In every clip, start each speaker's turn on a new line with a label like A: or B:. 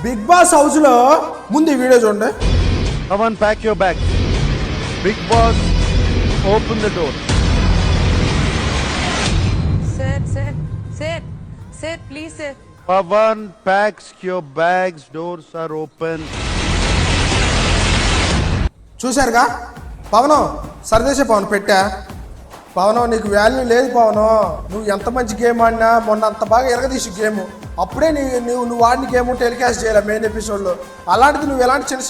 A: Big boss house లో ముందు ఈ వీడియో చూడండి.
B: Come on, pack your bags. Big Boss, open the door.
C: Sir, please, sir.
B: Pavan, packs your bags. Doors are open.
A: చూశారుగా పవనం సరిదేశే పవన్ పెట్టా. పవనం నీకు value లేదు పవనం. నువ్వు ఎంత మంచి గేమ్ ఆడినా మొన్న అంత బాగా ఎరగదీసి గేమ్ అప్పుడే నువ్వు ఆడిన గేమ్ టెలికాస్ట్ చేయాలి మెయిన్ ఎపిసోడ్లో. అలాంటిది నువ్వు ఎలాంటి చిన్న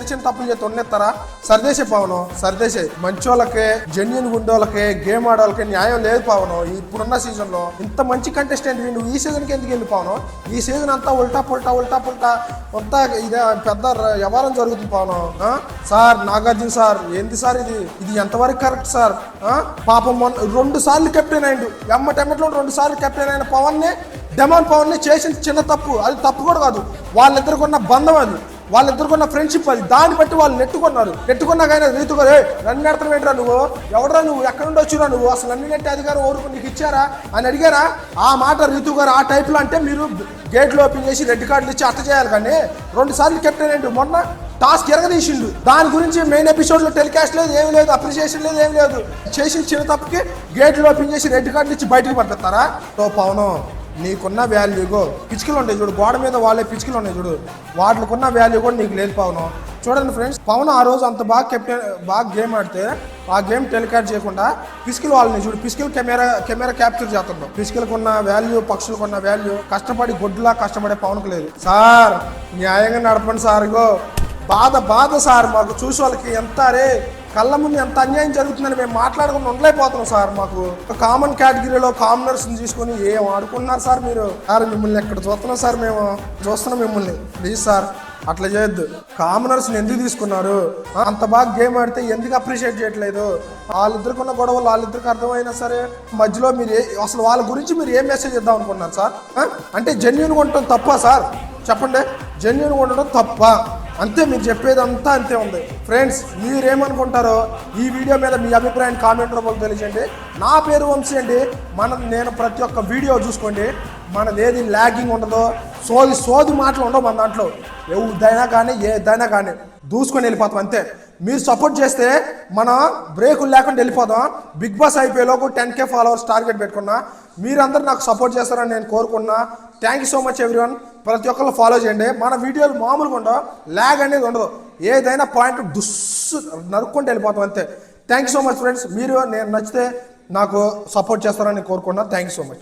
A: చిన్న తప్పులు చేస్తే ఉన్నెత్తారా? సరిదేశే పవనం సరిదేశే. మంచోళ్ళకే జెన్యున్ గుండోళ్ళకే గేమ్ ఆడోళ్ళకే న్యాయం లేదు పవనం. ఇప్పుడున్న సీజన్లో ఇంత మంచి కంటెస్టెంట్ నువ్వు ఈ సీజన్కి ఎందుకు వెళ్ళి పవనం? ఈ సీజన్ అంతా ఉల్టా పుల్టా అంతా ఇదే పెద్ద వ్యవహారం జరుగుతుంది పవనం. సార్ నాగార్జున సార్ ఏంది సార్ ఇది ఎంతవరకు కరెక్ట్ సార్? పాపం 2 సార్లు కెప్టెన్ అయ్యిండు. ఎమ్మటెమ్మట్లో 2 సార్లు కెప్టెన్ అయిన డెమాన్ పవన్ని చేసిన చిన్న తప్పు. అది తప్పు కూడా కాదు, వాళ్ళిద్దరికున్న బంధం అది, వాళ్ళిద్దరికున్న ఫ్రెండ్షిప్ అది. దాన్ని బట్టి వాళ్ళు నెట్టుకున్నాకైనా రీతు గారు రన్ నెడతాం ఏంట్రా నువ్వు? ఎవడరా నువ్వు? ఎక్కడ నుండి వచ్చిరా నువ్వు? అసలు నన్ను నెట్టే అధికారం ఓరుకు నీకు ఇచ్చారా అని అడిగారా? ఆ మాట రీతు గారు ఆ టైప్లో అంటే మీరు గేట్లు ఓపెన్ చేసి రెడ్ కార్డులు ఇచ్చి అట్ట చేయాలి. కానీ 2 సార్లు కెప్టెన్ ఏంటి? మొన్న టాస్క్ ఎరగదీసిండు. దాని గురించి మెయిన్ ఎపిసోడ్లో టెలికాస్ట్ లేదు, ఏమి లేదు, అప్రిషియేషన్ లేదు, ఏమి లేదు. చేసిన చిన్న తప్పుకి గేట్లు ఓపెన్ చేసి రెడ్ కార్డులు ఇచ్చి బయటకు పంపిస్తారా? తో పవనం నీకున్న వాల్యూగో పిచ్చుకలు ఉంటాయి చూడు, గోడ మీద వాళ్ళే పిచ్చుకలు ఉన్నాయి చూడు, వాటికున్న వాల్యూ కూడా నీకు లేదు పవనం. చూడండి ఫ్రెండ్స్, పవన్ ఆ రోజు అంత బాగా గేమ్ ఆడితే ఆ గేమ్ టెలికాస్ట్ చేయకుండా పిసికలు వాళ్ళని చూడు, పిసికలు కెమెరా క్యాప్చర్ చేస్తుంటాం. పిసికలకు ఉన్న వాల్యూ, పక్షులకు ఉన్న వాల్యూ కష్టపడి గొడ్డులా కష్టపడే పవన్కు లేదు. సార్ న్యాయంగా నడపండి సార్. ఇగో బాధ సార్, మాకు చూసి వాళ్ళకి ఎంత రే కళ్ళ ముందు ఎంత అన్యాయం జరుగుతుందని మేము మాట్లాడుకుని ఉండలేకపోతున్నాం సార్. మాకు కామన్ కేటగిరీలో కామనర్స్ తీసుకొని ఏం ఆడుకున్నారు సార్ మీరు? సార్ మిమ్మల్ని ఎక్కడ చూస్తున్నాం సార్, మేము చూస్తున్నాం మిమ్మల్ని. ప్లీజ్ సార్ అట్లా చేయొద్దు. కామనర్స్ని ఎందుకు తీసుకున్నారు? అంత బాగా గేమ్ ఆడితే ఎందుకు అప్రిషియేట్ చేయట్లేదు? వాళ్ళిద్దరికున్న గొడవలు వాళ్ళిద్దరికి అర్థమైనా సరే మధ్యలో మీరు అసలు వాళ్ళ గురించి మీరు ఏం మెసేజ్ ఇద్దాం అనుకున్నారు సార్? అంటే జెన్యున్గా ఉండటం తప్పా సార్? చెప్పండి, జెన్యున్గా ఉండటం తప్ప? అంతే, మీరు చెప్పేదంతా అంతే ఉంది. ఫ్రెండ్స్ మీరేమనుకుంటారో ఈ వీడియో మీద మీ అభిప్రాయం కామెంట్ రూపంలో తెలియజేయండి. నా పేరు వంశీ అండి. నేను ప్రతి ఒక్క వీడియో చూసుకోండి, మనది ఏది ల్యాగింగ్ ఉండదో, సోది మాటలు ఉండవు మన దాంట్లో. ఏదైనా కానీ దూసుకొని వెళ్ళిపోతాం అంతే. మీరు సపోర్ట్ చేస్తే మనం బ్రేకులు లేకుండా వెళ్ళిపోదాం. బిగ్ బాస్ అయిపోయేలోపు 10K ఫాలోవర్స్ టార్గెట్ పెట్టుకున్నా. మీరందరూ నాకు సపోర్ట్ చేస్తారని నేను కోరుకున్నా. Thank you so much everyone. ప్రతి ఒక్కరు ఫాలో చేయండి. మన వీడియోలు మామూలుగా ఉండవు, ల్యాగ్ అనేది ఉండదు. ఏదైనా పాయింట్ నరుక్కుంటూ వెళ్ళిపోతాం అంతే. Thank you so much friends. మీరు నేను నచ్చితే నాకు సపోర్ట్ చేస్తారని కోరుకున్నా. Thank you so much.